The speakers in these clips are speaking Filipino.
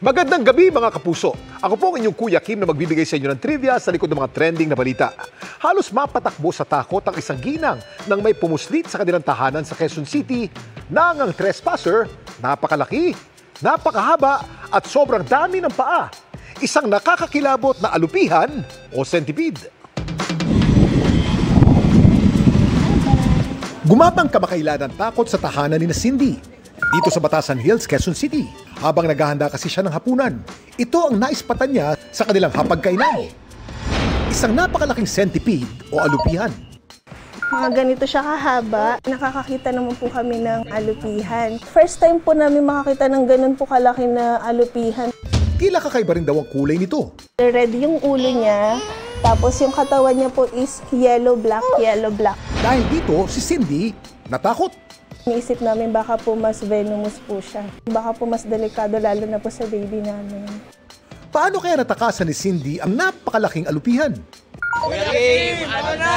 Magandang gabi mga kapuso. Ako po ang inyong Kuya Kim na magbibigay sa inyo ng trivia sa likod ng mga trending na balita. Halos mapatakbo sa takot ang isang ginang nang may pumuslit sa kanilang tahanan sa Quezon City nang ang trespasser napakalaki, napakahaba at sobrang dami ng paa. Isang nakakakilabot na alupihan o centipede. Gumapang kamakailan ang takot sa tahanan ni Cindy dito sa Batasan Hills, Quezon City. Habang naghahanda kasi siya ng hapunan, ito ang naispatan niya sa kanilang hapagkainan. Isang napakalaking centipede o alupihan. Mga ganito siya kahaba, nakakakita naman po kami ng alupihan. First time po namin makakita ng ganun po kalaki na alupihan. Tila kakaiba rin daw ang kulay nito. Red yung ulo niya, tapos yung katawan niya po is yellow-black, yellow-black. Dahil dito, si Cindy natakot. Iniisip namin baka po mas venomous po siya. Baka po mas delikado lalo na po sa baby namin. Paano kaya natakasan ni Cindy ang napakalaking alupihan? Kuya Kim, ano na?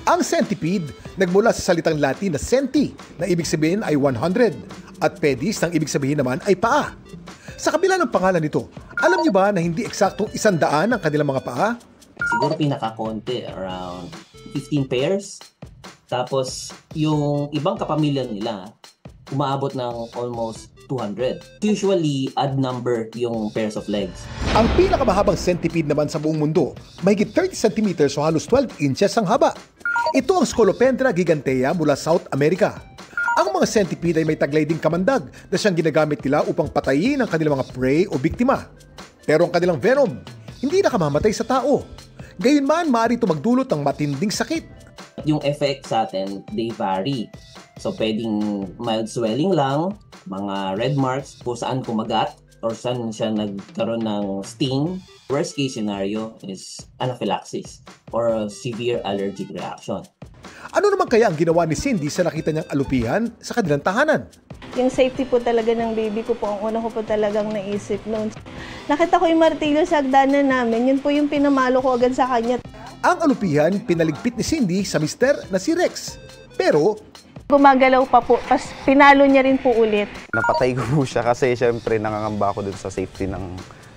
Ang centipede nagmula sa salitang Latin na centi, na ibig sabihin ay 100, at pedis, nang ibig sabihin naman ay paa. Sa kabila ng pangalan nito, alam niyo ba na hindi eksaktong 100 ang kanilang mga paa? Siguro pinakakonti, around 15 pairs. Tapos, yung ibang kapamilya nila, umaabot ng almost 200. Usually, odd number yung pairs of legs. Ang pinakamahabang centipede naman sa buong mundo, mahigit 30 centimeters o halos 12 inches ang haba. Ito ang Scolopendra gigantea mula South America. Ang mga centipede ay may taglay ding kamandag na siyang ginagamit nila upang patayin ang kanilang mga prey o biktima. Pero ang kanilang venom, hindi nakamamatay sa tao. Gayunman, maaari ito magdulot ng matinding sakit. Yung effect sa atin, they vary. So, pwedeng mild swelling lang, mga red marks kung saan kumagat or saan siya nagkaroon ng sting. Worst case scenario is anaphylaxis or severe allergic reaction. Ano naman kaya ang ginawa ni Cindy sa nakita niyang alupihan sa kanilang tahanan? Yung safety po talaga ng baby ko po, ang una ko po talagang naisip noon. Nakita ko yung martilyo sa hagdanan namin, yun po yung pinamalo ko agad sa kanya. Ang alupihan pinaligpit ni Cindy sa mister na si Rex. Pero Gumagalaw pa po, pas pinalo niya rin po ulit. Napatay ko po siya kasi syempre nangangamba ako dun sa safety ng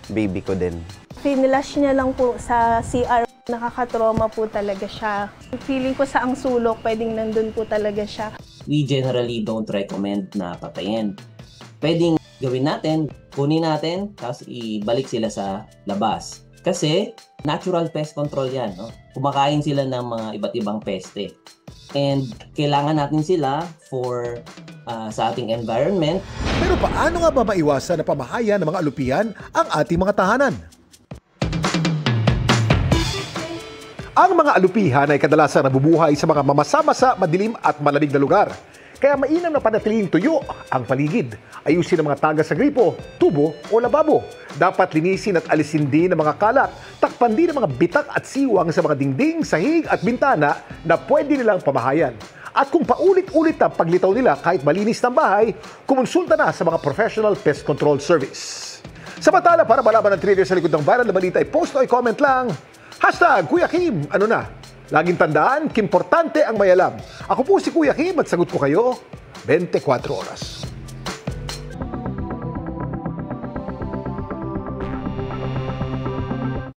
baby ko din. Finilash niya lang po sa CR. Nakakatrauma po talaga siya. Feeling ko sa ang sulok, pwedeng nandun po talaga siya. We generally don't recommend na patayin. Pwedeng gawin natin, kunin natin, tapos ibalik sila sa labas. Kasi natural pest control yan. No? Kumakain sila ng mga iba't ibang peste. And kailangan natin sila for sa ating environment. Pero paano nga ba maiwasan na pamahayan ng mga alupihan ang ating mga tahanan? Ang mga alupihan ay kadalasan nabubuhay sa mga mamasa-masa, madilim at malamig na lugar. Kaya mainam na panatiling tuyo ang paligid. Ayusin ang mga taga sa gripo, tubo o lababo. Dapat linisin at alisin din ang mga kalat. Takpan din ang mga bitak at siwang sa mga dingding, sahig at bintana na pwede nilang pamahayan. At kung paulit-ulit ang paglitaw nila kahit malinis ng bahay, kumonsulta na sa mga professional pest control service. Samantala, para malaman ang trivia sa likod ng viral na balita, i-post o i-comment lang. #Kuya Kim, ano na? Laging tandaan, kimportante ang may alam. Ako po si Kuya Kim at sagot ko kayo 24 oras.